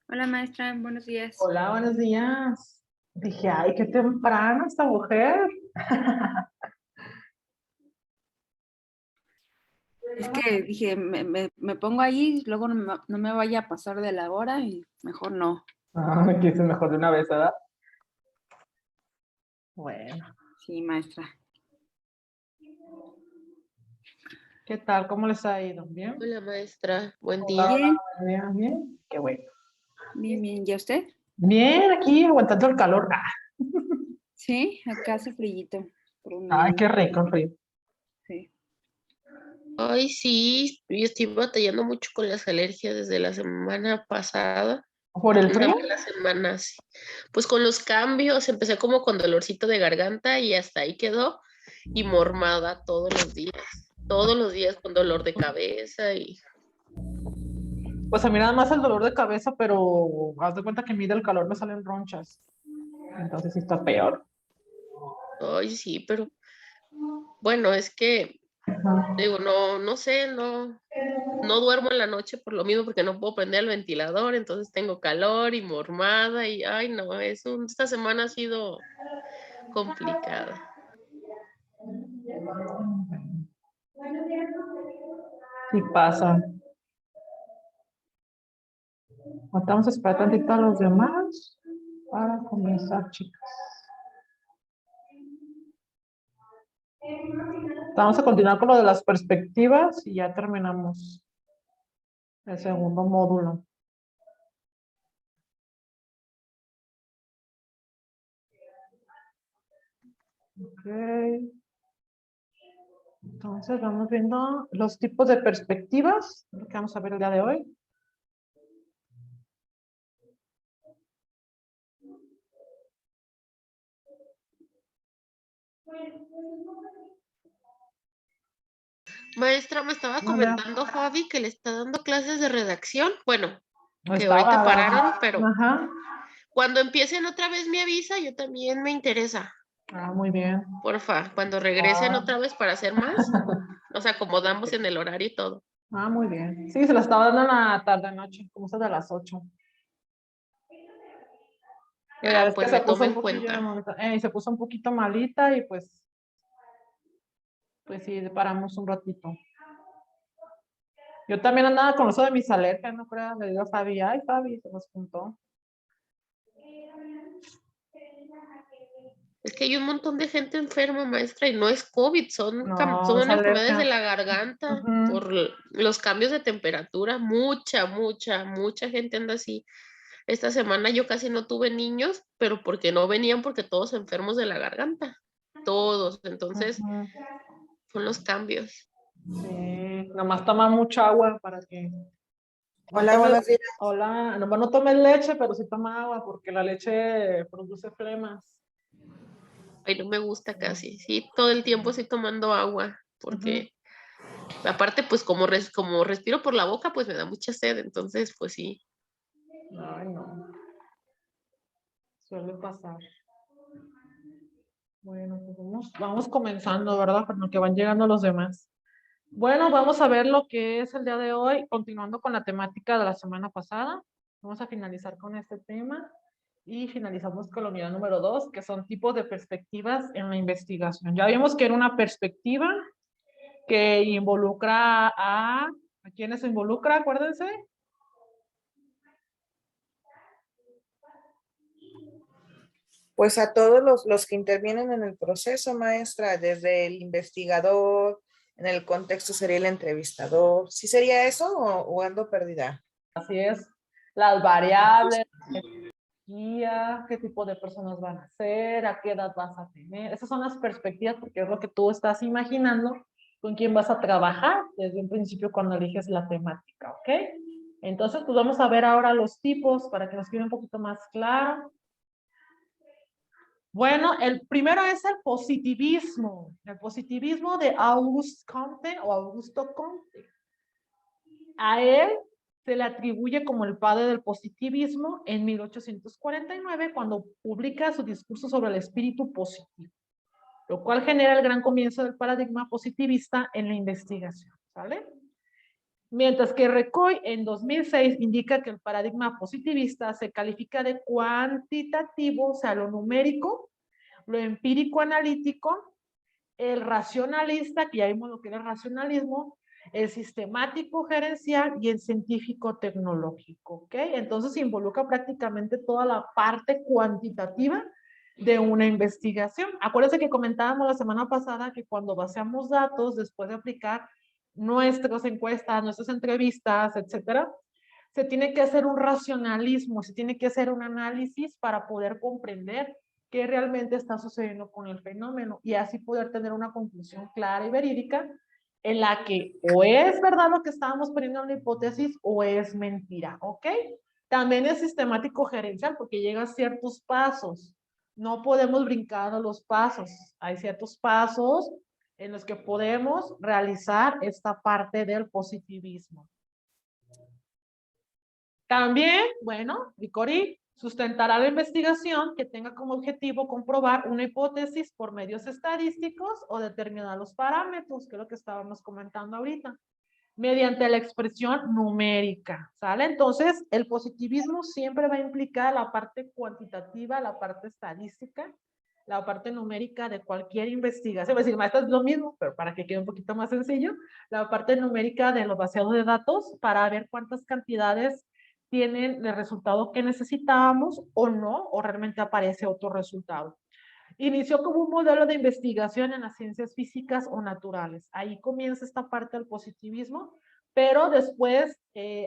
Hola maestra, buenos días. Hola, buenos días. Dije, ay, qué temprano esta mujer. Es que dije, me pongo ahí, luego no me vaya a pasar de la hora y mejor no. Ah, que es mejor de una vez, ¿verdad? Bueno, Sí, maestra. ¿qué tal? ¿Cómo les ha ido? ¿Bien? Hola maestra, buen Hola, día. Bien, bien, bien. Qué bueno. bien. ¿Y a usted? Bien, aquí aguantando el calor. Sí, acá hace frillito por un Ay, lado. qué rico el frío. Sí. Ay, sí, yo estoy batallando mucho con las alergias desde la semana pasada. ¿Por el Una frío? mala semana, sí. Pues con los cambios, empecé como con dolorcito de garganta y hasta ahí quedó. Y mormada todos los días con dolor de cabeza y, Pues a mí nada más el dolor de cabeza, pero haz de cuenta que a mí del calor me salen ronchas. Entonces sí está peor. ay, sí, pero bueno, es que, Ajá. digo, no sé, no duermo en la noche por lo mismo porque no puedo prender el ventilador, entonces tengo calor y mormada y ay no, esta semana ha sido complicada. Sí pasa. Vamos a esperar tantito a los demás para comenzar, chicas. Vamos a continuar con lo de las perspectivas y ya terminamos el segundo módulo. Ok. Entonces vamos viendo los tipos de perspectivas, lo que vamos a ver el día de hoy. Maestra, me estaba Hola. comentando Fabi que le está dando clases de redacción. Bueno, que ahorita Estaba. pararon, pero Ajá. cuando empiecen otra vez me avisa, yo también me interesa. Ah, muy bien. Porfa, cuando regresen Ah. otra vez para hacer más, nos acomodamos en el horario y todo. Ah, muy bien. Sí, se la estaba dando en la tarde noche, como eso de las 8. Pero ya Ah, ves que pues se me puso toma un en poquillo cuenta. malita, y se puso un poquito malita y pues sí, paramos un ratito. Yo también andaba con eso de mis alergias, no creo, le digo a Fabi, ay Fabi, se nos juntó. Es que hay un montón de gente enferma, maestra, y no es COVID, No, es son enfermedades de alergia. la garganta Ujú. por los cambios de temperatura. Mucha gente anda así. Esta semana yo casi no tuve niños, pero porque no venían, porque todos enfermos de la garganta. Todos. Entonces, Ujú. son los cambios. Sí, nomás toma mucha agua para que no Hola, tome, buenos días. hola, nomás no tome leche, pero sí toma agua porque la leche produce flemas. Ay, no me gusta casi. Sí, todo el tiempo estoy tomando agua, Ujú. porque aparte, pues como respiro por la boca, pues me da mucha sed. Entonces, pues sí. Ay, no, suele pasar. Bueno, pues vamos comenzando, ¿verdad? Con lo que van llegando los demás. Bueno, vamos a ver lo que es el día de hoy, continuando con la temática de la semana pasada. Vamos a finalizar con este tema y finalizamos con la unidad número 2, que son tipos de perspectivas en la investigación. Ya vimos que era una perspectiva que involucra ¿a quiénes se involucra? Acuérdense. Pues a todos los que intervienen en el proceso, maestra, desde el investigador, en el contexto sería el entrevistador. ¿Sí sería eso o ando perdida? Así es. Las variables, guía, qué tipo de personas van a ser, a qué edad vas a tener. Esas son las perspectivas porque es lo que tú estás imaginando con quién vas a trabajar desde un principio cuando eliges la temática, ¿ok? Entonces, pues vamos a ver ahora los tipos para que nos quede un poquito más claro. Bueno, el primero es el positivismo de Auguste Comte o Augusto Comte. A él se le atribuye como el padre del positivismo en 1849 cuando publica su discurso sobre el espíritu positivo, lo cual genera el gran comienzo del paradigma positivista en la investigación, ¿sale? Mientras que Recoy en 2006 indica que el paradigma positivista se califica de cuantitativo, o sea, lo numérico, lo empírico analítico, el racionalista, que ya vimos lo que era el racionalismo, el sistemático gerencial y el científico tecnológico, ¿ok? Entonces involucra prácticamente toda la parte cuantitativa de una investigación. Acuérdense que comentábamos la semana pasada que cuando vaciamos datos, después de aplicar nuestras encuestas, nuestras entrevistas, etcétera, se tiene que hacer un racionalismo, se tiene que hacer un análisis para poder comprender qué realmente está sucediendo con el fenómeno y así poder tener una conclusión clara y verídica en la que o es verdad lo que estábamos poniendo en la hipótesis o es mentira, ¿ok? También es sistemático gerencial porque llega a ciertos pasos. No podemos brincar a los pasos. Hay ciertos pasos en los que podemos realizar esta parte del positivismo. También, bueno, Vicori sustentará la investigación que tenga como objetivo comprobar una hipótesis por medios estadísticos o determinar los parámetros, que es lo que estábamos comentando ahorita, mediante la expresión numérica, ¿sale? Entonces, el positivismo siempre va a implicar la parte cuantitativa, la parte estadística, la parte numérica de cualquier investigación. Es decir, esto es lo mismo, pero para que quede un poquito más sencillo, la parte numérica de los vaciados de datos para ver cuántas cantidades tienen el resultado que necesitábamos o no, o realmente aparece otro resultado. Inició como un modelo de investigación en las ciencias físicas o naturales. Ahí comienza esta parte del positivismo, pero después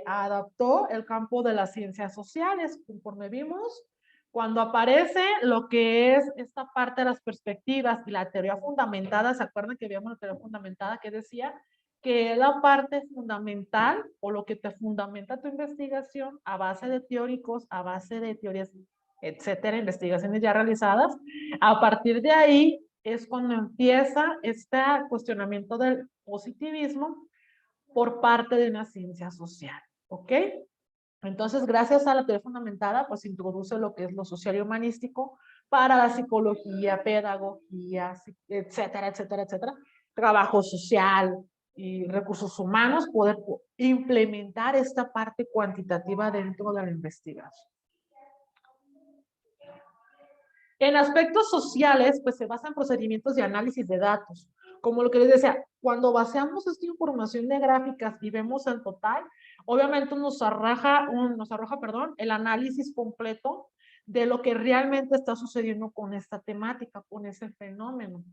adaptó el campo de las ciencias sociales, conforme vimos. Cuando aparece lo que es esta parte de las perspectivas y la teoría fundamentada, ¿se acuerdan que vimos la teoría fundamentada que decía que es la parte fundamental o lo que te fundamenta tu investigación a base de teóricos, a base de teorías, etcétera, investigaciones ya realizadas? A partir de ahí es cuando empieza este cuestionamiento del positivismo por parte de una ciencia social, ¿ok? Entonces, gracias a la teoría fundamentada, pues introduce lo que es lo social y humanístico para la psicología, pedagogía, etcétera, etcétera, etcétera, trabajo social y recursos humanos, poder implementar esta parte cuantitativa dentro de la investigación. En aspectos sociales, pues se basan procedimientos de análisis de datos. Como lo que les decía, cuando baseamos esta información de gráficas y vemos el total, obviamente nos arroja, el análisis completo de lo que realmente está sucediendo con esta temática, con ese fenómeno.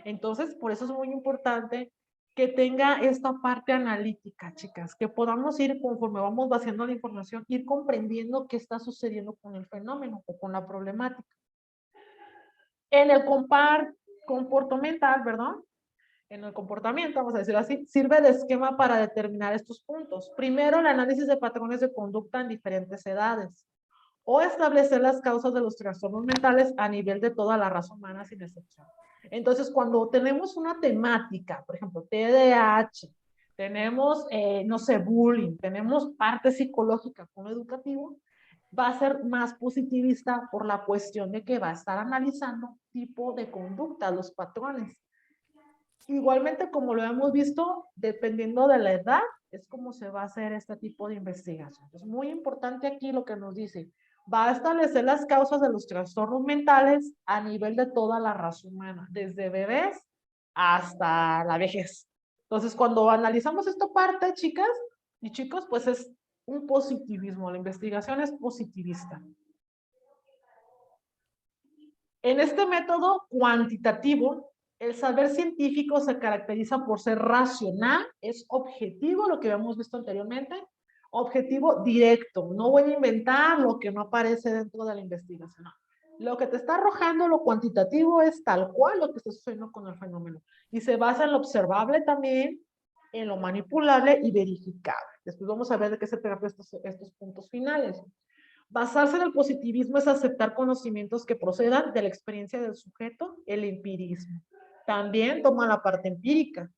Entonces, por eso es muy importante que tenga esta parte analítica, chicas, que podamos ir, conforme vamos vaciando la información, ir comprendiendo qué está sucediendo con el fenómeno o con la problemática. En el comportamental, ¿verdad? En el comportamiento, vamos a decirlo así, sirve de esquema para determinar estos puntos. Primero, el análisis de patrones de conducta en diferentes edades. O establecer las causas de los trastornos mentales a nivel de toda la raza humana sin excepción. Entonces, cuando tenemos una temática, por ejemplo, TDAH, tenemos, no sé, bullying, tenemos parte psicológica con lo educativo, va a ser más positivista por la cuestión de que va a estar analizando tipo de conducta, los patrones. Igualmente, como lo hemos visto, dependiendo de la edad, es como se va a hacer este tipo de investigación. Es muy importante aquí lo que nos dice. Va a establecer las causas de los trastornos mentales a nivel de toda la raza humana, desde bebés hasta la vejez. Entonces, cuando analizamos esta parte, chicas y chicos, pues es un positivismo. La investigación es positivista. En este método cuantitativo, el saber científico se caracteriza por ser racional, es objetivo, lo que habíamos visto anteriormente, objetivo directo. No voy a inventar lo que no aparece dentro de la investigación. No. Lo que te está arrojando lo cuantitativo es tal cual lo que está sucediendo con el fenómeno. Y se basa en lo observable también, en lo manipulable y verificable. Después vamos a ver de qué se trata estos puntos finales. Basarse en el positivismo es aceptar conocimientos que procedan de la experiencia del sujeto, el empirismo. También toma la parte empírica,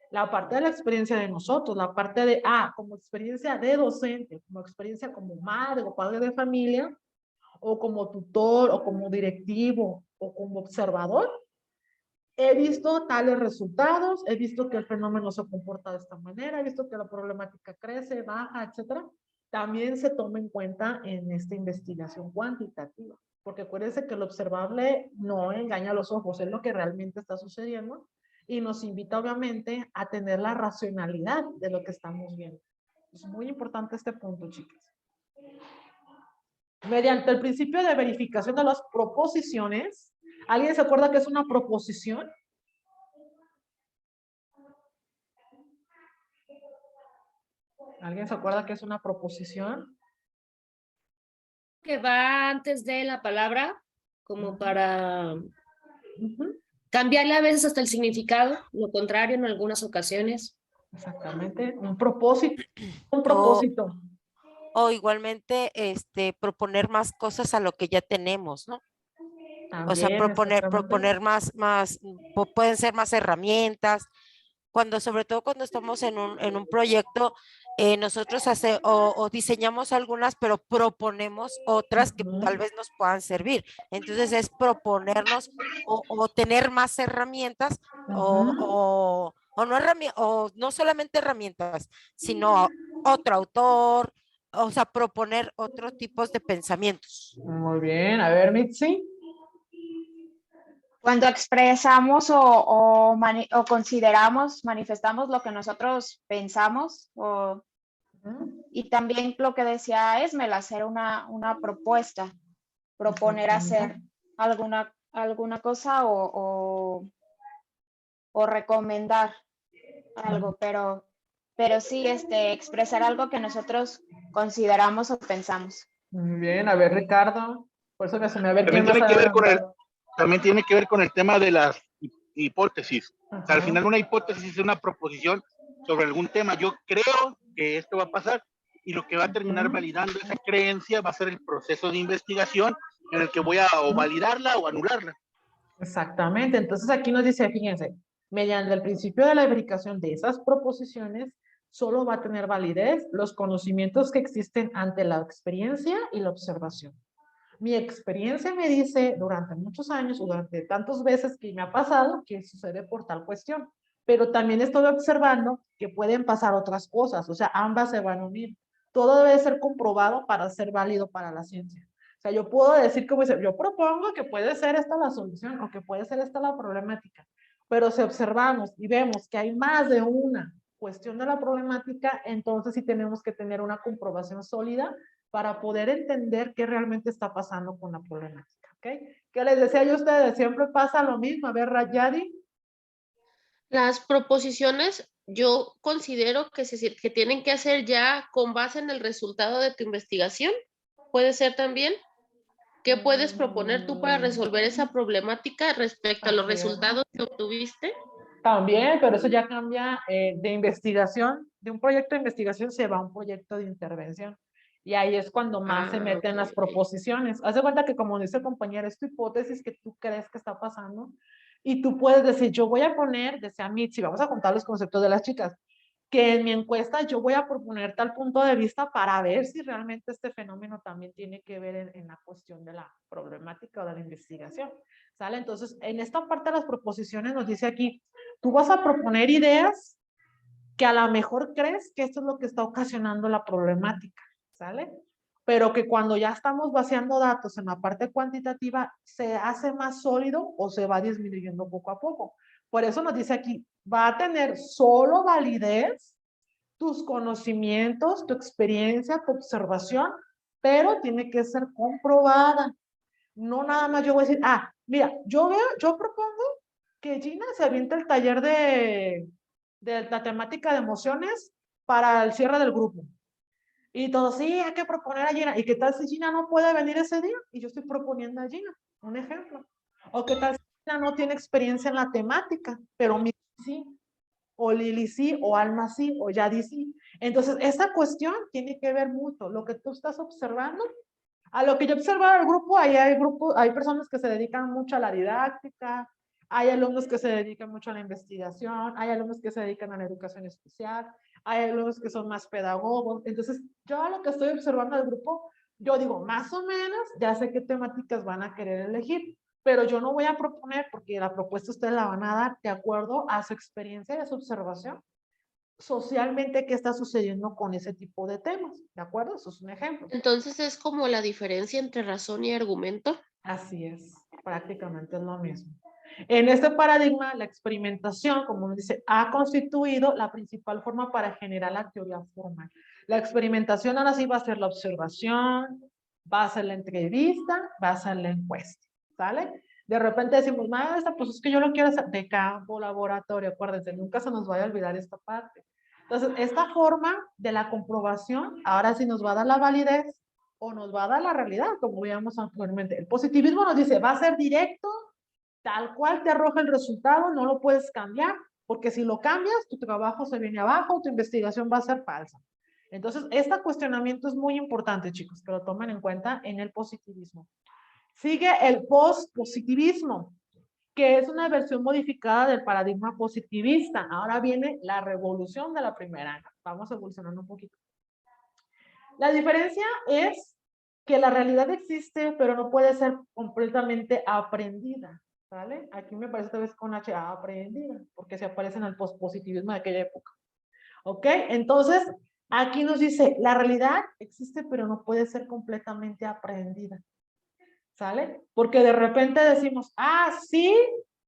la parte de la experiencia de nosotros, la parte de, como experiencia de docente, como experiencia como madre o padre de familia, o como tutor, o como directivo, o como observador. He visto tales resultados, he visto que el fenómeno se comporta de esta manera, he visto que la problemática crece, baja, etcétera. También se toma en cuenta en esta investigación cuantitativa, porque acuérdense que lo observable no engaña a los ojos, es lo que realmente está sucediendo y nos invita obviamente a tener la racionalidad de lo que estamos viendo. Es muy importante este punto, chicas. Mediante el principio de verificación de las proposiciones, ¿alguien se acuerda qué es una proposición? ¿Alguien se acuerda qué es una proposición? Que va antes de la palabra, como para cambiarle a veces hasta el significado, lo contrario en algunas ocasiones. Exactamente, un propósito. Un propósito. O igualmente, proponer más cosas a lo que ya tenemos, ¿no? O sea, También, proponer más, pueden ser más herramientas. Sobre todo cuando estamos en un proyecto, nosotros o diseñamos algunas, pero proponemos otras que tal vez nos puedan servir. Entonces es proponernos o tener más herramientas o no solamente herramientas, sino otro autor, o sea, proponer otros tipos de pensamientos. Muy bien, a ver, Mitzi. Cuando expresamos o consideramos, manifestamos lo que nosotros pensamos, y también lo que decía Esmel, hacer una propuesta, proponer hacer alguna cosa o recomendar algo, pero sí, expresar algo que nosotros consideramos o pensamos. Muy bien, a ver, Ricardo. Por eso que se me ve También tiene que ver con también tiene que ver con el tema de las hipótesis. O sea, al final una hipótesis es una proposición sobre algún tema. Yo creo que esto va a pasar y lo que va a terminar validando esa creencia va a ser el proceso de investigación en el que voy a o validarla o anularla. Exactamente. Entonces aquí nos dice, fíjense, mediante el principio de la verificación de esas proposiciones, solo va a tener validez los conocimientos que existen ante la experiencia y la observación. Mi experiencia me dice durante muchos años o durante tantas veces que me ha pasado que sucede por tal cuestión, pero también estoy observando que pueden pasar otras cosas, o sea, ambas se van a unir. Todo debe ser comprobado para ser válido para la ciencia. O sea, yo puedo decir, como dice, yo propongo que puede ser esta la solución o que puede ser esta la problemática, pero si observamos y vemos que hay más de una cuestión de la problemática, entonces sí tenemos que tener una comprobación sólida para poder entender qué realmente está pasando con la problemática, ¿ok? ¿Qué les decía yo a ustedes? Siempre pasa lo mismo. A ver, Rayadi. Las proposiciones yo considero que tienen que hacer ya con base en el resultado de tu investigación. Puede ser también. ¿Qué puedes proponer tú para resolver esa problemática respecto a los resultados que obtuviste? También, pero eso ya cambia de investigación. De un proyecto de investigación se va a un proyecto de intervención. Y ahí es cuando más se meten las proposiciones. Haz de cuenta que, como dice el compañero, es tu hipótesis que tú crees que está pasando. Y tú puedes decir, yo voy a poner, decía Mitzi, vamos a contar los conceptos de las chicas, que en mi encuesta yo voy a proponer tal punto de vista para ver si realmente este fenómeno también tiene que ver en la cuestión de la problemática o de la investigación. ¿Sale? Entonces, en esta parte de las proposiciones nos dice aquí, tú vas a proponer ideas que a lo mejor crees que esto es lo que está ocasionando la problemática. ¿Sale? Pero que cuando ya estamos vaciando datos en la parte cuantitativa, se hace más sólido o se va disminuyendo poco a poco. Por eso nos dice aquí, va a tener solo validez tus conocimientos, tu experiencia, tu observación, pero tiene que ser comprobada. No nada más yo voy a decir, mira, yo propongo que Gina se aviente el taller de la temática de emociones para el cierre del grupo. Y todos, sí, hay que proponer a Gina. ¿Y qué tal si Gina no puede venir ese día? Y yo estoy proponiendo a Gina, un ejemplo. ¿O qué tal si Gina no tiene experiencia en la temática, pero mi sí, o Lili sí, o Alma sí, o Yadi sí? Entonces, esa cuestión tiene que ver mucho. Lo que tú estás observando A lo que yo observaba del grupo, hay personas que se dedican mucho a la didáctica, hay alumnos que se dedican mucho a la investigación, hay alumnos que se dedican a la educación especial, hay alumnos que son más pedagogos. Entonces, yo a lo que estoy observando del grupo, yo digo, más o menos, ya sé qué temáticas van a querer elegir, pero yo no voy a proponer, porque la propuesta ustedes la van a dar de acuerdo a su experiencia y a su observación socialmente qué está sucediendo con ese tipo de temas, ¿de acuerdo? Eso es un ejemplo. Entonces es como la diferencia entre razón y argumento. Así es, prácticamente es lo mismo. En este paradigma, la experimentación, como nos dice, ha constituido la principal forma para generar la teoría formal. La experimentación ahora sí va a ser la observación, va a ser la entrevista, va a ser la encuesta, ¿sale? De repente decimos, maestra, pues es que yo lo quiero hacer de campo, laboratorio, acuérdense, nunca se nos vaya a olvidar esta parte. Entonces, esta forma de la comprobación, ahora sí nos va a dar la validez o nos va a dar la realidad, como veíamos anteriormente. El positivismo nos dice, va a ser directo, tal cual te arroja el resultado, no lo puedes cambiar, porque si lo cambias, tu trabajo se viene abajo, tu investigación va a ser falsa. Entonces, este cuestionamiento es muy importante, chicos, que lo tomen en cuenta en el positivismo. Sigue el pospositivismo, que es una versión modificada del paradigma positivista. Ahora viene la revolución de la primera. Vamos evolucionando un poquito. La diferencia es que la realidad existe, pero no puede ser completamente aprendida, ¿vale? Aquí me parece esta vez con H, aprendida, porque se aparece en el pospositivismo de aquella época. ¿Ok? Entonces, aquí nos dice, la realidad existe, pero no puede ser completamente aprendida. ¿Sale? Porque de repente decimos, sí,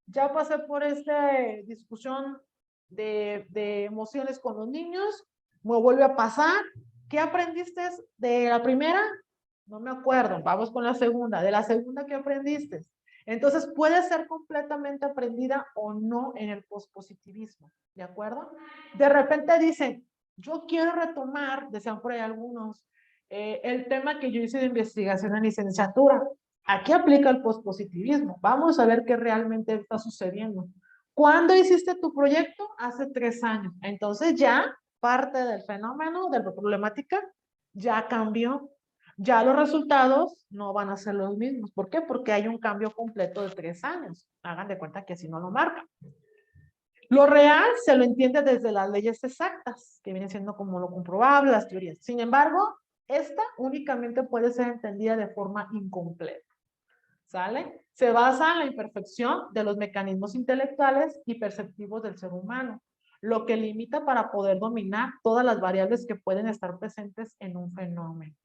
ya pasé por esta discusión de emociones con los niños, me vuelve a pasar. ¿Qué aprendiste de la primera? No me acuerdo, vamos con la segunda. ¿De la segunda qué aprendiste? Entonces puede ser completamente aprendida o no en el pospositivismo, ¿de acuerdo? De repente dicen, yo quiero retomar, decían por ahí algunos, el tema que yo hice de investigación en licenciatura. Aquí aplica el pospositivismo. Vamos a ver qué realmente está sucediendo. ¿Cuándo hiciste tu proyecto? Hace 3 años. Entonces ya parte del fenómeno, de la problemática, ya cambió. Ya los resultados no van a ser los mismos. ¿Por qué? Porque hay un cambio completo de 3 años. Hagan de cuenta que así no lo marca. Lo real se lo entiende desde las leyes exactas, que vienen siendo como lo comprobable, las teorías. Sin embargo, esta únicamente puede ser entendida de forma incompleta. ¿Sale? Se basa en la imperfección de los mecanismos intelectuales y perceptivos del ser humano, lo que limita para poder dominar todas las variables que pueden estar presentes en un fenómeno.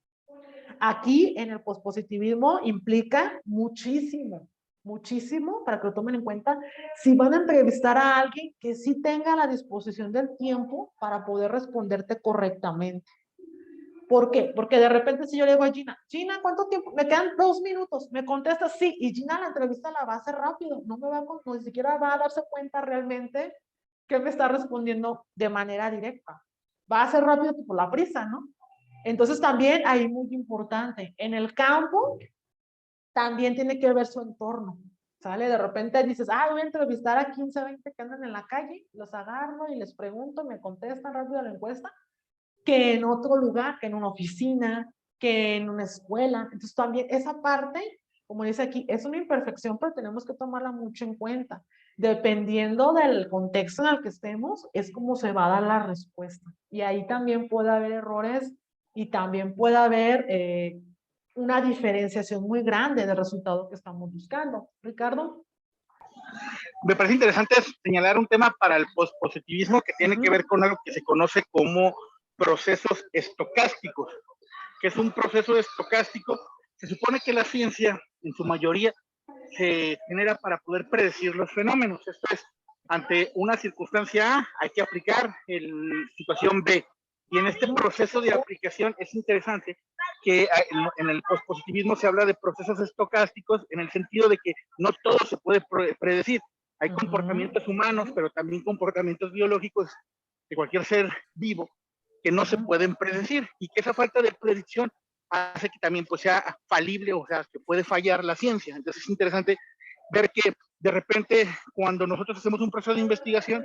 Aquí en el pospositivismo implica muchísimo, muchísimo, para que lo tomen en cuenta, si van a entrevistar a alguien que sí tenga la disposición del tiempo para poder responderte correctamente. ¿Por qué? Porque de repente si yo le digo a Gina, Gina, ¿cuánto tiempo? Me quedan 2 minutos, me contesta sí, y Gina la entrevista la va a hacer rápido, no me va a, ni siquiera va a darse cuenta realmente que me está respondiendo de manera directa. Va a ser rápido por la prisa, ¿no? Entonces también ahí muy importante, en el campo también tiene que ver su entorno, ¿sale? De repente dices, voy a entrevistar a 15, 20 que andan en la calle, los agarro y les pregunto, me contestan rápido la encuesta, que en otro lugar, que en una oficina, que en una escuela. Entonces también esa parte, como dice aquí, es una imperfección, pero tenemos que tomarla mucho en cuenta. Dependiendo del contexto en el que estemos, es como se va a dar la respuesta. Y ahí también puede haber errores y también puede haber una diferenciación muy grande del resultado que estamos buscando. Ricardo. Me parece interesante señalar un tema para el pospositivismo que tiene que ver con algo que se conoce como procesos estocásticos. ¿Qué es un proceso estocástico? Se supone que la ciencia, en su mayoría, se genera para poder predecir los fenómenos. Esto es, ante una circunstancia A, hay que aplicar la situación B. Y en este proceso de aplicación es interesante que en el pospositivismo se habla de procesos estocásticos en el sentido de que no todo se puede predecir. Hay comportamientos humanos, pero también comportamientos biológicos de cualquier ser vivo que no se pueden predecir y que esa falta de predicción hace que también pues sea falible, o sea, que puede fallar la ciencia. Entonces es interesante ver que de repente cuando nosotros hacemos un proceso de investigación,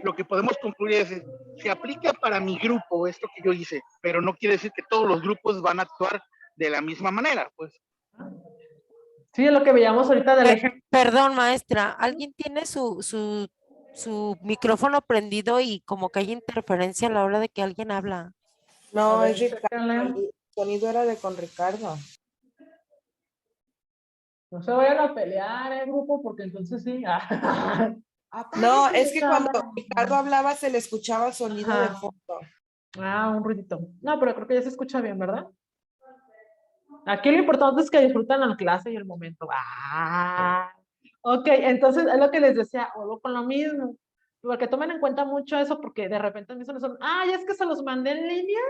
lo que podemos concluir es, se aplica para mi grupo esto que yo hice, pero no quiere decir que todos los grupos van a actuar de la misma manera, pues. Sí, es lo que veíamos ahorita del ejemplo. Perdón, maestra, ¿alguien tiene su micrófono prendido y como que hay interferencia a la hora de que alguien habla? No, A ver, es Ricardo. chécale. El sonido era de con Ricardo. No se vayan a pelear, grupo, porque entonces sí. No, es que cuando Ricardo. Ricardo hablaba se le escuchaba sonido de Ajá. fondo. Ah, un ruidito. No, pero creo que ya se escucha bien, ¿verdad? Aquí lo importante es que disfrutan la clase y el momento. Ok, entonces es lo que les decía, vuelvo con lo mismo. Porque tomen en cuenta mucho eso, porque de repente me dicen, ya es que se los mandé en línea,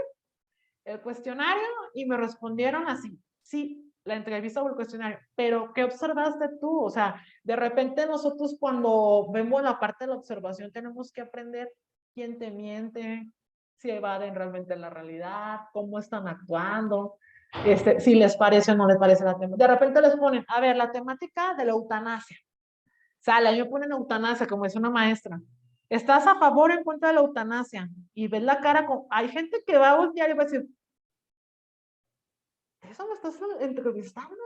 el cuestionario, y me respondieron así. Sí, la entrevista o el cuestionario, pero ¿qué observaste tú? O sea, de repente nosotros cuando vemos la parte de la observación tenemos que aprender quién te miente, si evaden realmente la realidad, cómo están actuando, si les parece o no les parece la temática. De repente les ponen, a ver, la temática de la eutanasia. Sale, ahí me ponen eutanasia, como es una maestra. ¿Estás a favor o en contra de la eutanasia? Y ves la cara, hay gente que va a voltear y va a decir, ¿eso me estás entrevistando?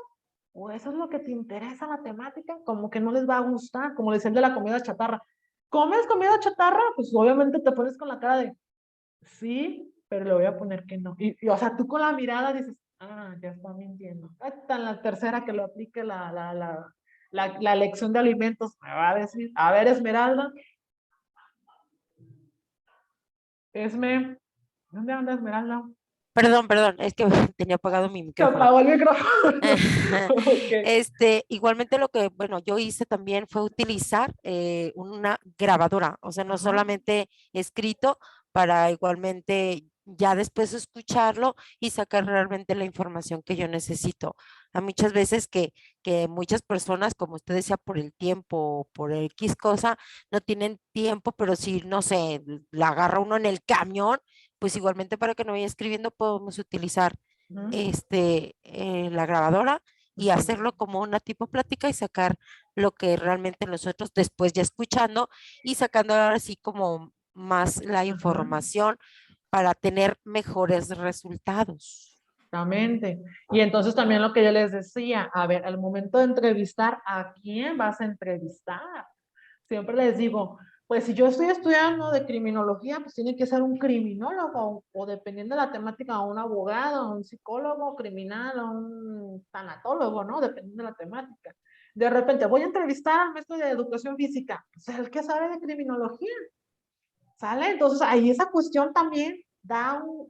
¿O eso es lo que te interesa la temática? Como que no les va a gustar, como decían de la comida chatarra. ¿Comes comida chatarra? Pues obviamente te pones con la cara de, sí, pero le voy a poner que no. O sea, tú con la mirada dices, ya está mintiendo. Hasta en la tercera que lo aplique la lección de alimentos, me va a decir, a ver, Esmeralda. ¿Dónde anda Esmeralda? Perdón, es que tenía apagado mi Se micrófono. apagó el micrófono. Okay. Igualmente lo que, bueno, yo hice también fue utilizar una grabadora, o sea, no Ajá. solamente escrito para igualmente ya después escucharlo y sacar realmente la información que yo necesito. Hay muchas veces que muchas personas, como usted decía, por el tiempo, por X cosa, no tienen tiempo, pero si, no sé, la agarra uno en el camión, pues igualmente para que no vaya escribiendo podemos utilizar la grabadora y hacerlo como una tipo plática y sacar lo que realmente nosotros después ya escuchando y sacando ahora sí como más la información para tener mejores resultados. Exactamente. Y entonces también lo que yo les decía, a ver, al momento de entrevistar, ¿a quién vas a entrevistar? Siempre les digo, pues si yo estoy estudiando de criminología, pues tiene que ser un criminólogo o dependiendo de la temática, un abogado, un psicólogo criminal, un tanatólogo, ¿no? Dependiendo de la temática. De repente voy a entrevistar al maestro de educación física, pues el que sabe de criminología, ¿sale? Entonces ahí esa cuestión también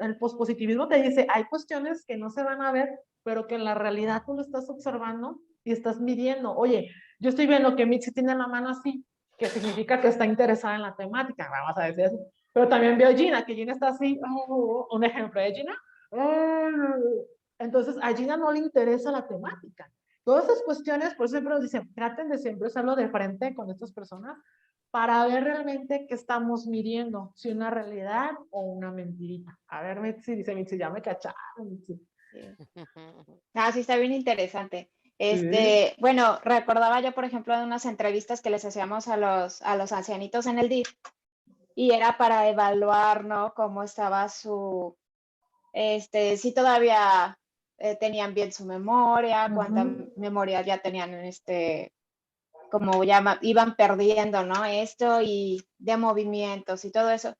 el pospositivismo te dice, hay cuestiones que no se van a ver, pero que en la realidad tú lo estás observando y estás midiendo. Oye, yo estoy viendo que Mitzi tiene la mano así, que significa que está interesada en la temática, vamos a decir eso. Pero también veo a Gina, que Gina está así, un ejemplo de Gina. Entonces a Gina no le interesa la temática. Todas esas cuestiones, por eso siempre nos dicen, traten de siempre hacerlo de frente con estas personas para ver realmente qué estamos midiendo, si una realidad o una mentirita. A ver, Mitzi, dice Mitzi, ya me cacharon, Mitzi. Sí, está bien interesante. Sí. Bueno, recordaba yo, por ejemplo, de unas entrevistas que les hacíamos a los ancianitos en el DIF y era para evaluar, ¿no? Cómo estaba si todavía tenían bien su memoria, cuánta memoria ya tenían, como ya iban perdiendo, ¿no? Esto y de movimientos y todo eso.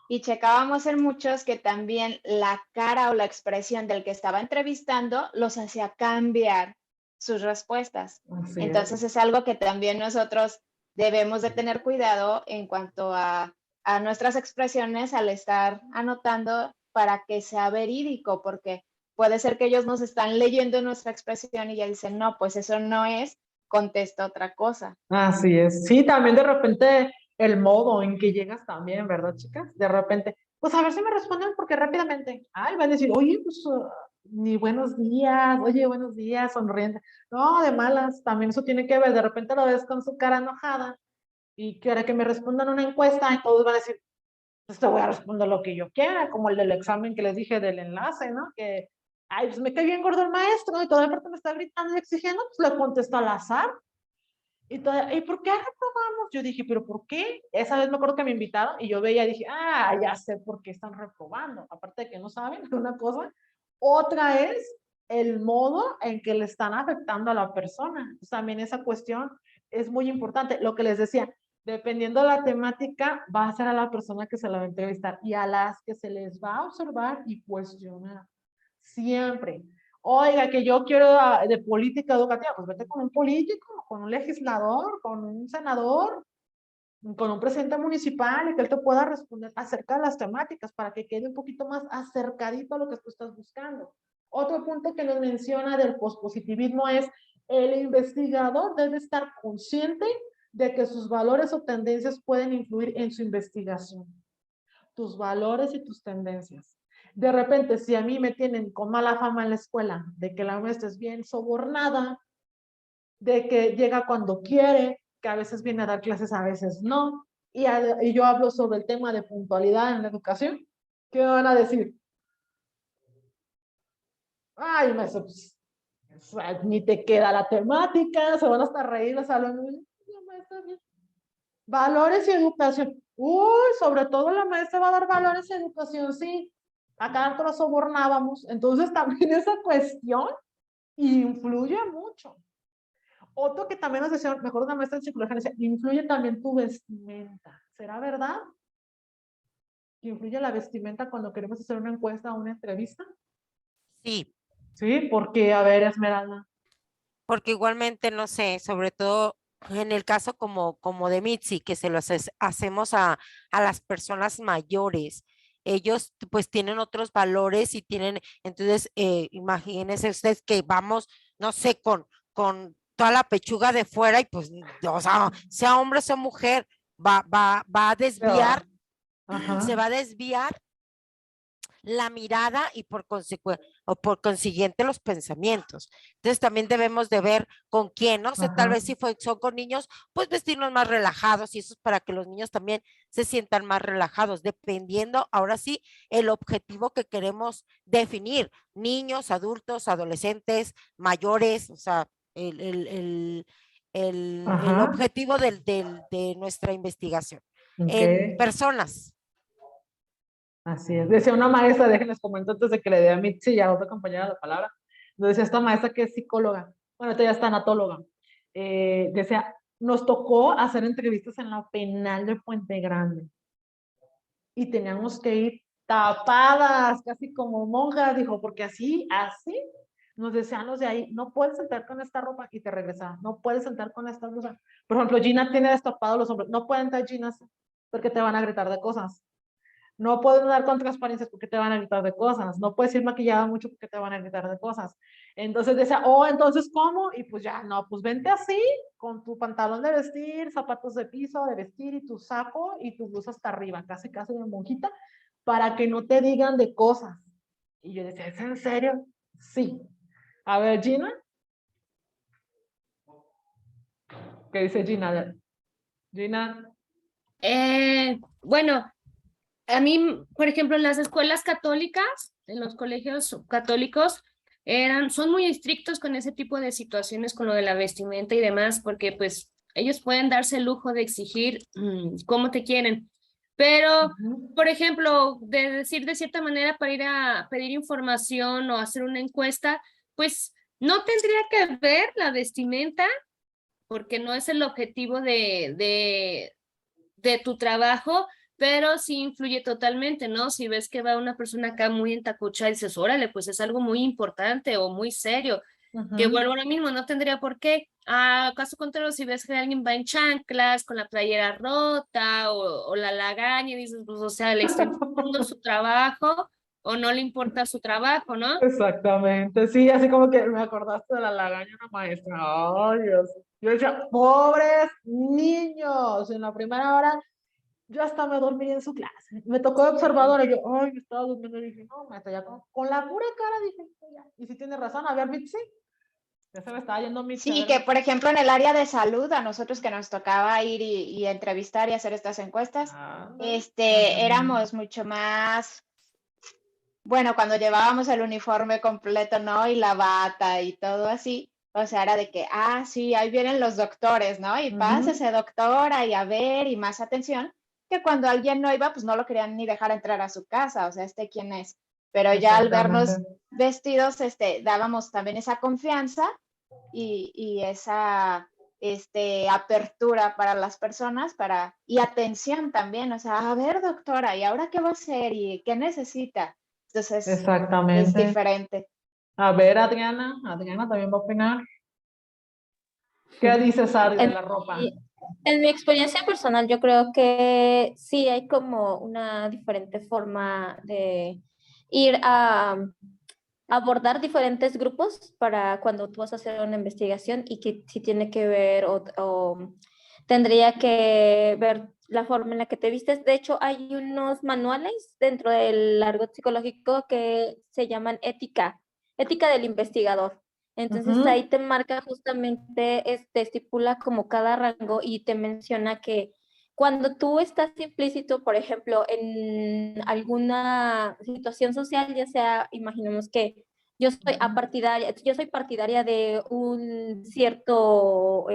Y checábamos en muchos que también la cara o la expresión del que estaba entrevistando los hacía cambiar sus respuestas. Entonces es algo que también nosotros debemos de tener cuidado en cuanto a nuestras expresiones al estar anotando para que sea verídico, porque puede ser que ellos nos están leyendo nuestra expresión y ya dicen, no, pues eso no es, contesta otra cosa. Así es. Sí, también de repente el modo en que llegas también, ¿verdad, chicas? De repente, pues a ver si me responden porque rápidamente, van a decir, oye, pues ni buenos días, oye, buenos días, sonriendo. No, de malas, también eso tiene que ver, de repente lo ves con su cara enojada y quiere que me respondan una encuesta y todos van a decir, pues te voy a responder lo que yo quiera, como el del examen que les dije del enlace, ¿no? Que, pues me cae bien gordo el maestro y toda la parte me está gritando y exigiendo, pues le contesto al azar. ¿Y por qué reprobamos? Yo dije, ¿pero por qué? Esa vez me acuerdo que me invitaron y yo veía y dije, ya sé por qué están reprobando. Aparte de que no saben una cosa. Otra es el modo en que le están afectando a la persona. Entonces, también esa cuestión es muy importante. Lo que les decía, dependiendo de la temática, va a ser a la persona que se la va a entrevistar y a las que se les va a observar y cuestionar. Siempre. Oiga, que yo quiero de política educativa, pues vete con un político, con un legislador, con un senador, con un presidente municipal y que él te pueda responder acerca de las temáticas para que quede un poquito más acercadito a lo que tú estás buscando. Otro punto que nos menciona del pospositivismo es el investigador debe estar consciente de que sus valores o tendencias pueden influir en su investigación. Tus valores y tus tendencias. De repente, si a mí me tienen con mala fama en la escuela, de que la maestra es bien sobornada, de que llega cuando quiere, que a veces viene a dar clases, a veces no, y yo hablo sobre el tema de puntualidad en la educación, ¿qué me van a decir? Ay, maestro, pues, ni te queda la temática, se van hasta reír los alumnos. Valores y educación. Uy, sobre todo la maestra va a dar valores y educación, sí. Acá nosotros lo sobornábamos. Entonces también esa cuestión influye mucho. Otro que también nos decía, mejor una maestra en psicología, decía, influye también tu vestimenta. ¿Será verdad? ¿Que influye la vestimenta cuando queremos hacer una encuesta o una entrevista? Sí, Sí, porque, a ver, Esmeralda. porque igualmente, no sé, sobre todo en el caso como de Mitzi, que se lo hacemos a las personas mayores. Ellos pues tienen otros valores y tienen, entonces, imagínense ustedes que vamos, no sé, con toda la pechuga de fuera y pues, o sea hombre o sea mujer, va a desviar, Ajá. se va a desviar la mirada y por consiguiente los pensamientos. Entonces también debemos de ver con quién, no sé, tal Ajá. vez si son con niños, pues vestirnos más relajados y eso es para que los niños también se sientan más relajados, dependiendo ahora sí el objetivo que queremos definir, niños, adultos, adolescentes, mayores, o sea, el Ajá. objetivo de nuestra investigación. En Ok. personas. Así es. Decía una maestra, déjenles comento antes de que le dé a Mitzi y a otra compañera la palabra. Decía esta maestra que es psicóloga, bueno, ella es tanatóloga. Decía, nos tocó hacer entrevistas en la penal de Puente Grande y teníamos que ir tapadas, casi como monjas, dijo, porque así nos decían los de ahí, no puedes entrar con esta ropa y te regresaban, no puedes entrar con esta blusa. Por ejemplo, Gina tiene destapado los hombros, no pueden entrar Gina porque te van a gritar de cosas. No puedes andar con transparencias porque te van a gritar de cosas. No puedes ir maquillada mucho porque te van a gritar de cosas. Entonces decía, entonces, ¿cómo? Y pues ya, no, pues vente así, con tu pantalón de vestir, zapatos de piso, de vestir y tu saco y tu blusa hasta arriba, casi de monjita, para que no te digan de cosas. Y yo decía, ¿es en serio? Sí. A ver, Gina. ¿Qué dice Gina? Gina. Bueno, a mí, por ejemplo, en las escuelas católicas, en los colegios católicos, son muy estrictos con ese tipo de situaciones, con lo de la vestimenta y demás, porque pues ellos pueden darse el lujo de exigir cómo te quieren. Pero, por ejemplo, de decir de cierta manera para ir a pedir información o hacer una encuesta, pues no tendría que ver la vestimenta, porque no es el objetivo de tu trabajo, pero sí influye totalmente, ¿no? Si ves que va una persona acá muy entacuchada y dices, órale, pues es algo muy importante o muy serio, que vuelvo ahora mismo, no tendría por qué. A caso contrario, si ves que alguien va en chanclas, con la playera rota o la lagaña, y dices, pues, o sea, le está importando su trabajo o no le importa su trabajo, ¿no? Exactamente, sí, así como que me acordaste de la lagaña una maestra. Ay, Dios. Yo decía, pobres niños, en la primera hora yo hasta me dormí en su clase. Me tocó de observadora y yo, ay, me estaba durmiendo y dije, no, maestra, ya con la pura cara dije, ya. Y si tiene razón, a ver, Mitzi, ya se me estaba yendo Mitzi. Sí, que por ejemplo en el área de salud, a nosotros que nos tocaba ir y entrevistar y hacer estas encuestas, éramos mucho más, bueno, cuando llevábamos el uniforme completo, ¿no? Y la bata y todo así, o sea, era de que, sí, ahí vienen los doctores, ¿no? Y pásese, doctora, y a ver, y más atención, que cuando alguien no iba, pues no lo querían ni dejar entrar a su casa, o sea, ¿quién es? pero ya al vernos Exactamente. vestidos, dábamos también esa confianza y esa apertura para las personas y atención también, o sea, a ver, doctora, ¿y ahora qué va a hacer? ¿Y qué necesita? Entonces, es Exactamente. diferente. A ver, Adriana también va a opinar. ¿Qué dices, Adri, de En la ropa? en mi experiencia personal, yo creo que sí hay como una diferente forma de ir a abordar diferentes grupos para cuando tú vas a hacer una investigación y que si tiene que ver o tendría que ver la forma en la que te vistes. De hecho, hay unos manuales dentro del argot psicológico que se llaman ética del investigador. Entonces Ujú. ahí te marca justamente, estipula como cada rango y te menciona que cuando tú estás implícito, por ejemplo, en alguna situación social, ya sea, imaginemos que yo soy partidaria de un cierto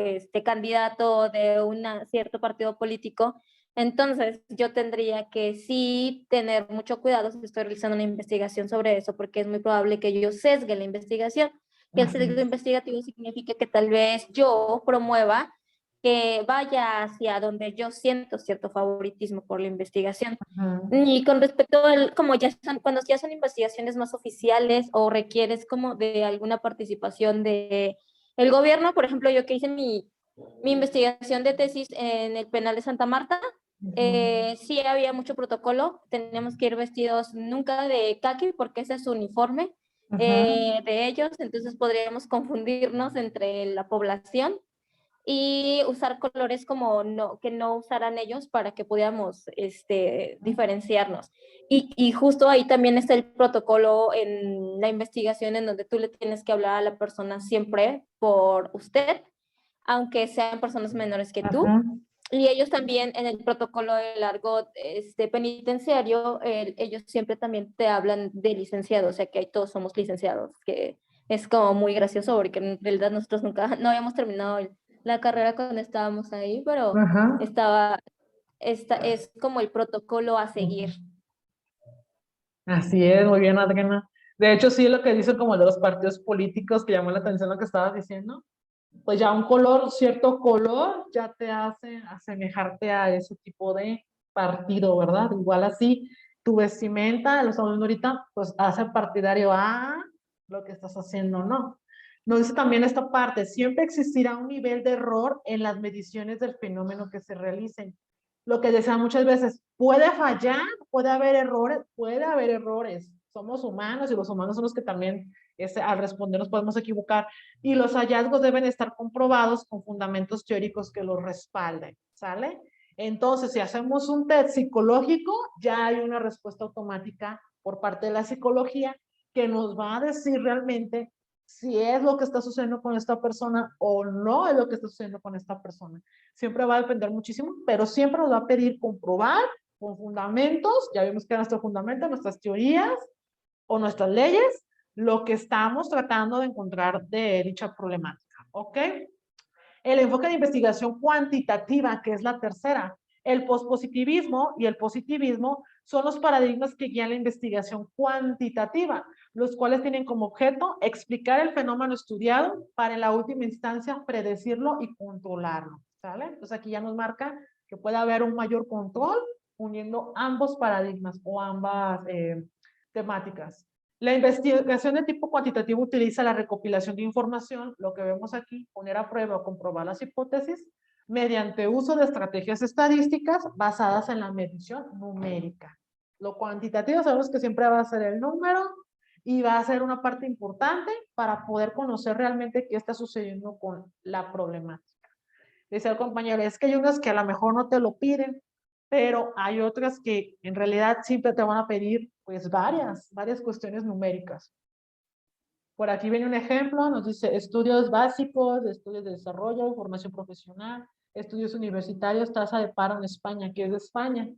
candidato de un cierto partido político, entonces yo tendría que sí tener mucho cuidado si estoy realizando una investigación sobre eso, porque es muy probable que yo sesgue la investigación. Que el sesgo investigativo significa que tal vez yo promueva que vaya hacia donde yo siento cierto favoritismo por la investigación. Ujú. Y con respecto al, como ya son, cuando ya son investigaciones más oficiales o requieres como de alguna participación de el gobierno, por ejemplo, yo que hice mi investigación de tesis en el penal de Santa Marta, sí había mucho protocolo, teníamos que ir vestidos nunca de caqui porque ese es su uniforme Ujú. de ellos, entonces podríamos confundirnos entre la población y usar colores como que no usaran ellos para que pudiéramos diferenciarnos. Y justo ahí también está el protocolo en la investigación en donde tú le tienes que hablar a la persona siempre por usted, aunque sean personas menores que tú. Ujú. Y ellos también en el protocolo del argot penitenciario, ellos siempre también te hablan de licenciado, o sea que ahí todos somos licenciados, que es como muy gracioso porque en realidad nosotros nunca, no habíamos terminado la carrera cuando estábamos ahí, pero Ajá. es como el protocolo a seguir. Así es, muy bien, Adriana. De hecho, sí, lo que dicen como de los partidos políticos, que llamó la atención lo que estabas diciendo, pues ya un color, cierto color, ya te hace asemejarte a ese tipo de partido, ¿verdad? Igual así, tu vestimenta, lo estamos viendo ahorita, pues hace partidario a lo que estás haciendo, ¿no? Nos dice también esta parte, siempre existirá un nivel de error en las mediciones del fenómeno que se realicen. Lo que decía muchas veces, puede fallar, puede haber errores. Somos humanos y los humanos son los que también al responder nos podemos equivocar y los hallazgos deben estar comprobados con fundamentos teóricos que los respalden, ¿sale? Entonces, si hacemos un test psicológico, ya hay una respuesta automática por parte de la psicología que nos va a decir realmente si es lo que está sucediendo con esta persona o no es lo que está sucediendo con esta persona. Siempre va a depender muchísimo, pero siempre nos va a pedir comprobar con fundamentos, ya vimos que nuestro fundamento, nuestras teorías o nuestras leyes, lo que estamos tratando de encontrar de dicha problemática, ¿ok? El enfoque de investigación cuantitativa, que es la tercera. El pospositivismo y el positivismo son los paradigmas que guían la investigación cuantitativa, los cuales tienen como objeto explicar el fenómeno estudiado para en la última instancia predecirlo y controlarlo, ¿sale? Entonces aquí ya nos marca que puede haber un mayor control uniendo ambos paradigmas o ambas temáticas. La investigación de tipo cuantitativo utiliza la recopilación de información, lo que vemos aquí, poner a prueba o comprobar las hipótesis, mediante uso de estrategias estadísticas basadas en la medición numérica. Lo cuantitativo sabemos que siempre va a ser el número y va a ser una parte importante para poder conocer realmente qué está sucediendo con la problemática. Dice el compañero, es que hay unas que a lo mejor no te lo piden, pero hay otras que en realidad siempre te van a pedir pues varias cuestiones numéricas. Por aquí viene un ejemplo, nos dice estudios básicos, estudios de desarrollo, formación profesional, estudios universitarios, tasa de paro en España, que es de España.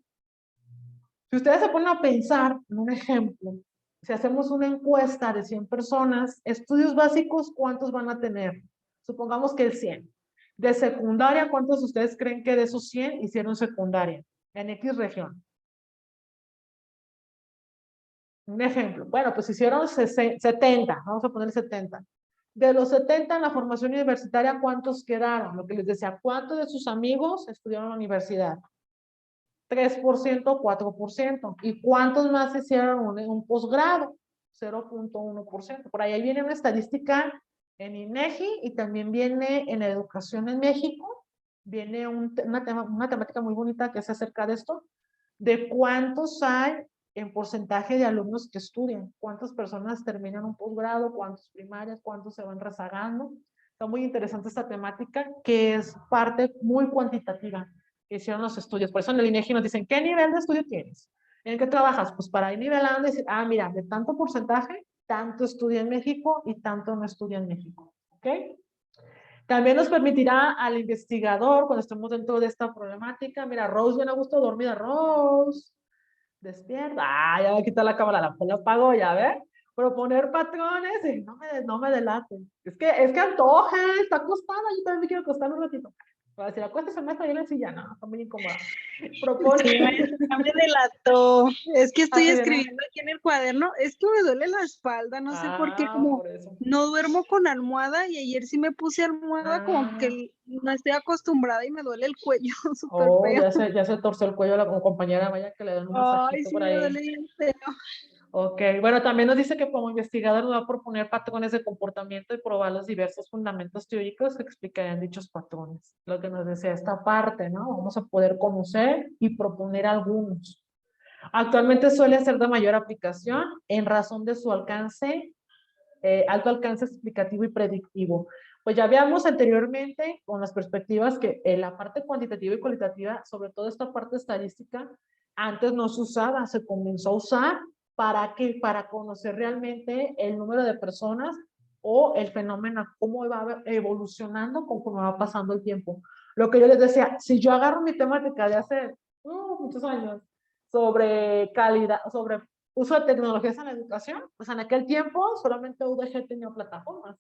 Si ustedes se ponen a pensar en un ejemplo, si hacemos una encuesta de 100 personas, estudios básicos, ¿cuántos van a tener? Supongamos que el 100. De secundaria, ¿cuántos de ustedes creen que de esos 100 hicieron secundaria? En X región. Un ejemplo, bueno, pues hicieron 70, vamos a poner 70. De los 70 en la formación universitaria, ¿cuántos quedaron? Lo que les decía, ¿cuántos de sus amigos estudiaron en la universidad? 3%, 4%. ¿Y cuántos más hicieron un posgrado? 0.1%. Por ahí viene una estadística en INEGI y también viene en Educación en México. Viene una temática muy bonita que es acerca de esto, de cuántos hay en porcentaje de alumnos que estudian, cuántas personas terminan un posgrado, cuántos primarias, cuántos se van rezagando. Está muy interesante esta temática que es parte muy cuantitativa que hicieron los estudios. Por eso en el INEGI nos dicen, ¿qué nivel de estudio tienes? ¿En qué trabajas? Pues para ir nivelando y decir, ah, mira, de tanto porcentaje, tanto estudia en México y tanto no estudia en México. ¿Ok? También nos permitirá al investigador, cuando estemos dentro de esta problemática, mira, Rose viene a gusto dormida, Rose, despierta, ah, ya voy a quitar la cámara, la apago, ya ves, proponer patrones, y no me delaten, es que antoja, está acostada, yo también me quiero acostar un ratito, para decir, acuéstese, maestra, yo en la silla, no, está muy incómoda, propone, Sí, maestra, ya me delató. Es que estoy Así de, ¿no? escribiendo aquí en el cuaderno. Es que me duele la espalda, no sé por qué, como por eso. no duermo con almohada y ayer sí me puse almohada, como Ah. que no estoy acostumbrada y me duele el cuello súper Oh, feo. ya se torció el cuello a la compañera, vaya que le dan un Ay, masajito sí, por me ahí. duele bien feo. Ok, bueno, también nos dice que como investigador nos va a proponer patrones de comportamiento y probar los diversos fundamentos teóricos que explicarían dichos patrones. Lo que nos decía esta parte, ¿no? Vamos a poder conocer y proponer algunos. Actualmente suele ser de mayor aplicación en razón de su alcance, alto alcance explicativo y predictivo. Pues ya habíamos anteriormente con las perspectivas que en la parte cuantitativa y cualitativa, sobre todo esta parte estadística, antes no se usaba, se comenzó a usar para que para conocer realmente el número de personas o el fenómeno, cómo va evolucionando conforme va pasando el tiempo. Lo que yo les decía, si yo agarro mi temática de hace muchos años sobre calidad, sobre uso de tecnologías en la educación, pues en aquel tiempo solamente UDG tenía plataformas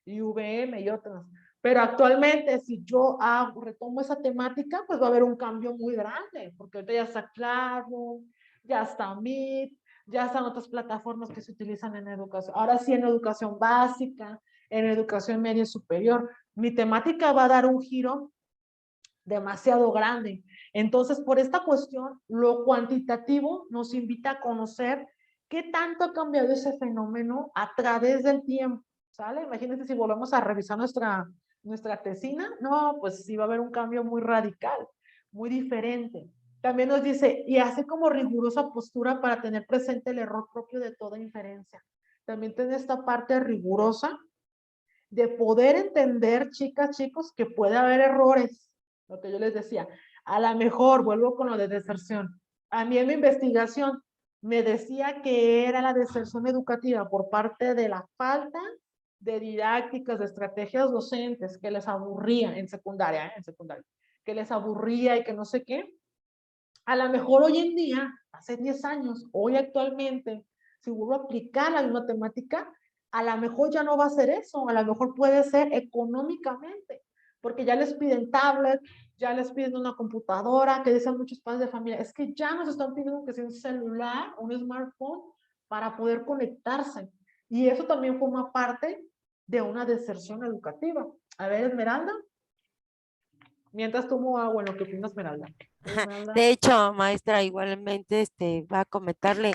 y VM y otras. Pero actualmente, si yo retomo esa temática, pues va a haber un cambio muy grande, porque ahorita ya está Claro, ya está Meet, ya están otras plataformas que se utilizan en educación. Ahora sí, en educación básica, en educación media y superior. Mi temática va a dar un giro demasiado grande. Entonces, por esta cuestión, lo cuantitativo nos invita a conocer qué tanto ha cambiado ese fenómeno a través del tiempo, ¿sale? Imagínense si volvemos a revisar nuestra tesina, no, pues sí va a haber un cambio muy radical, muy diferente. También nos dice, y hace como rigurosa postura para tener presente el error propio de toda inferencia. También tiene esta parte rigurosa de poder entender, chicas, chicos, que puede haber errores. Lo que yo les decía, a lo mejor, vuelvo con lo de deserción. A mí en mi investigación me decía que era la deserción educativa por parte de la falta de didácticas, de estrategias docentes, que les aburría en secundaria, que les aburría y que no sé qué. A lo mejor hoy en día, hace 10 años, hoy actualmente, si vuelvo a aplicar la misma temática, a lo mejor ya no va a ser eso, a lo mejor puede ser económicamente, porque ya les piden tablet, ya les piden una computadora, que dicen muchos padres de familia, es que ya nos están pidiendo que sea un celular, un smartphone, para poder conectarse. Y eso también forma parte de una deserción educativa. A ver, Esmeralda. Mientras tomo agua, ¿lo que opinas, Esmeralda? De hecho, maestra, igualmente va a comentarle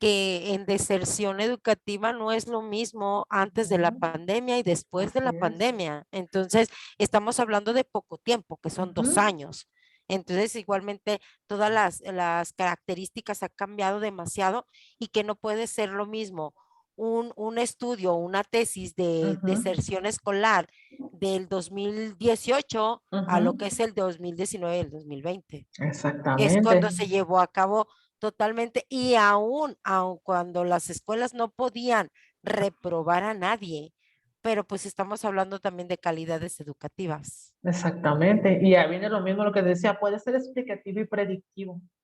que en deserción educativa no es lo mismo antes de la pandemia y después de la pandemia. Entonces, estamos hablando de poco tiempo, que son 2 años. Entonces, igualmente, todas las características han cambiado demasiado y que no puede ser lo mismo un estudio, una tesis de deserción escolar del 2018 a lo que es el 2019 y el 2020. Exactamente. Es cuando se llevó a cabo totalmente y aún cuando las escuelas no podían reprobar a nadie, pero pues estamos hablando también de calidades educativas. Exactamente, y ya viene lo mismo lo que decía, puede ser explicativo y predictivo.